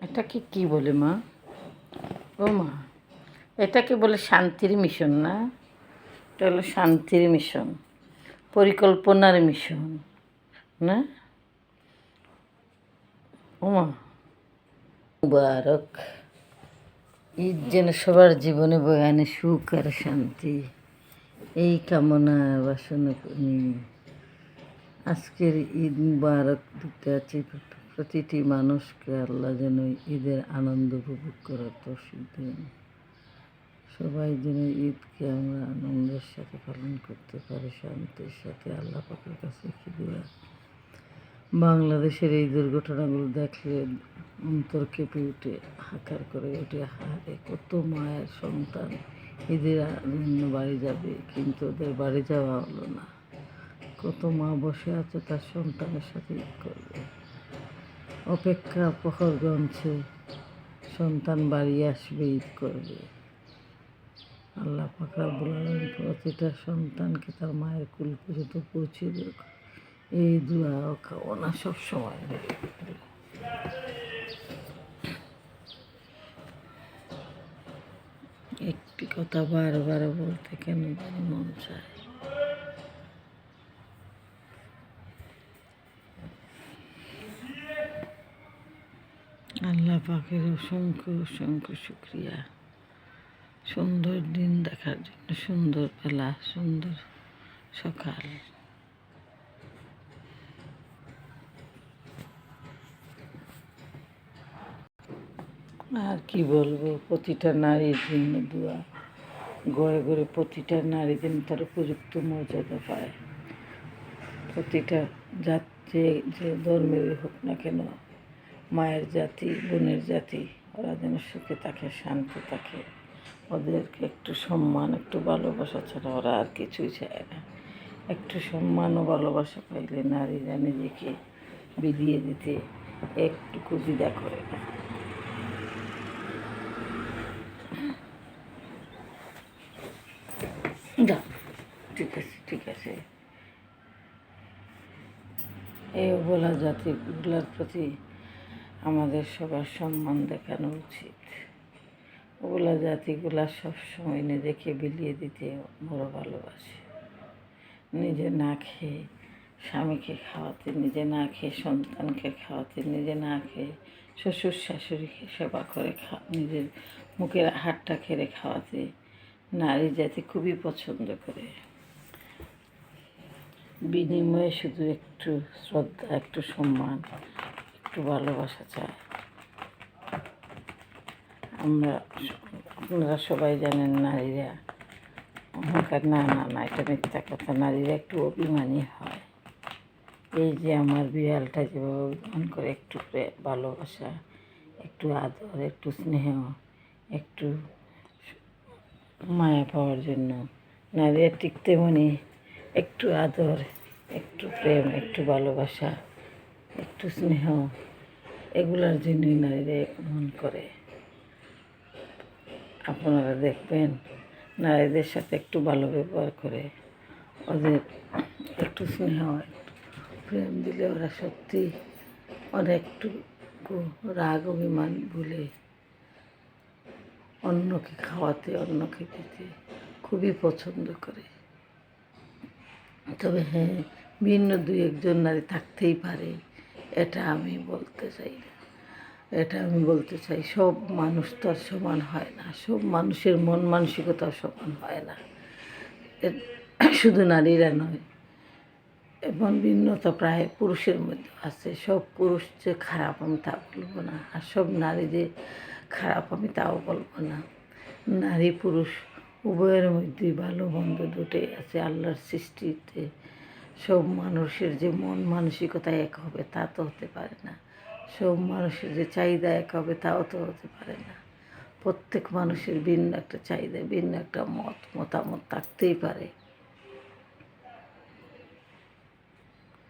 এটাকে কি বলে মা? ও মা, এটাকে বলে শান্তির মিশন না? এটা হলো শান্তির মিশন, পরিকল্পনার মিশন না? ও মা, মুবারক। ঈদ যেন সবার জীবনে বয়ে আনে সুখ আর শান্তি, এই কামনা বাসনা নিয়ে আজকের ঈদ মুবারক দিতে আছি প্রতিটি মানুষকে। আল্লাহ যেন ঈদের আনন্দ উপভোগ করার তৌফিক দেন। সবাই যেন ঈদকে আমরা আনন্দের সাথে পালন করতে পারি, শান্তির সাথে। আল্লাহ পাকের কাছে কি দেওয়া। বাংলাদেশের এই দুর্ঘটনাগুলো দেখলে অন্তর কেঁপে উঠে, হাহাকার করে ওঠে। হারে কত মায়ের সন্তান ঈদের জন্য বাড়ি যাবে, কিন্তু ওদের বাড়ি যাওয়া হলো না। কত মা বসে আছে তার সন্তানের সাথে ঈদ করবে, অপেক্ষা প্রহর গণছে, সন্তান বাড়ি আসবে, ঈদ করবে। আল্লাহ পাক রব্বুল আলামিন প্রতিটা সন্তানকে তার মায়ের কুল পর্যন্ত পৌঁছে দেখ, এই দোয়া ও কামনা সবসময়। একটি কথা বারবার বলতে কেন জানি মন চায়। আল্লাহ পাকের অসংখ্য অসংখ্য শুক্রিয়া, সুন্দর দিন দেখার জন্য, সুন্দর বেলা, সুন্দর সকাল। আর কি বলবো, প্রতিটা নারীর জন্য দোয়া, ঘরে ঘরে প্রতিটা নারী যেন তার উপযুক্ত মর্যাদা পায়। প্রতিটা জাতি, যে ধর্মেরই হোক না কেন, মায়ের জাতি, বোনের জাতি, ওরা যেন সুখে থাকে, শান্তি থাকে। ওদেরকে একটু সম্মান, একটু ভালোবাসা ছাড়া ওরা আর কিছুই চায় না। একটু সম্মান ও ভালোবাসা পাইলে নারীরা নিজেকে বিলিয়ে দিতে একটুকু দ্বিধা করে না। ঠিক আছে, ঠিক আছে। এই অবলা জাতিগুলোর প্রতি আমাদের সবার সম্মান দেখানো উচিত। ওগুলা জাতিগুলা সবসময় নিজেকে বিলিয়ে দিতে বড় ভালোবাসে। নিজে না খেয়ে স্বামীকে খাওয়াতে, নিজে না খেয়ে সন্তানকে খাওয়াতে, নিজে না খেয়ে শ্বশুর শাশুড়িকে সেবা করে নিজের মুখের হাতটা খেয়ে খাওয়াতে নারী জাতি খুবই পছন্দ করে। বিনিময়ে শুধু একটু শ্রদ্ধা, একটু সম্মান, একটু ভালোবাসা চায়। আপনারা সবাই জানেন নারীরা অহংকার, না না না, এটা মিথ্যা কথা। নারীরা একটু অভিমানী হয়। এই যে আমার বিড়ালটা যেভাবে অভিমান করে, একটু ভালোবাসা, একটু আদর, একটু স্নেহ, একটু মায়া পাওয়ার জন্য নারীরা ঠিক তেমনি একটু আদর, একটু প্রেম, একটু ভালোবাসা, একটু স্নেহ, এগুলোর জন্যই নারীরা মন করে। আপনারা দেখবেন নারীদের সাথে একটু ভালো ব্যবহার করে, ওদের একটু স্নেহ, একটু প্রেম দিলে ওরা সত্যি অনেকটুকু রাগ অভিমান ভুলে অন্যকে খাওয়াতে, অন্যকে দিতে খুবই পছন্দ করে। তবে হ্যাঁ, ভিন্ন দুই একজন নারী থাকতেই পারে, এটা আমি বলতে চাই না। আমি বলতে চাই সব মানুষ তো আর সমান হয় না, সব মানুষের মন মানসিকতাও সমান হয় না। শুধু নারীরা নয়, এবং ভিন্নতা প্রায় পুরুষের মধ্যে আছে। সব পুরুষ যে খারাপ আমি তা বলবো না, আর সব নারী যে খারাপ আমি তাও বলবো না। নারী পুরুষ উভয়ের মধ্যেই ভালো মন্দ দুটোই আছে আল্লাহর সৃষ্টিতে। সব মানুষের যে মন মানসিকতা এক হবে তা তো হতে পারে না। সব মানুষের যে চাহিদা এক হবে তাও তো হতে পারে না। প্রত্যেক মানুষের ভিন্ন একটা চাহিদা, ভিন্ন একটা মতামত থাকতেই পারে।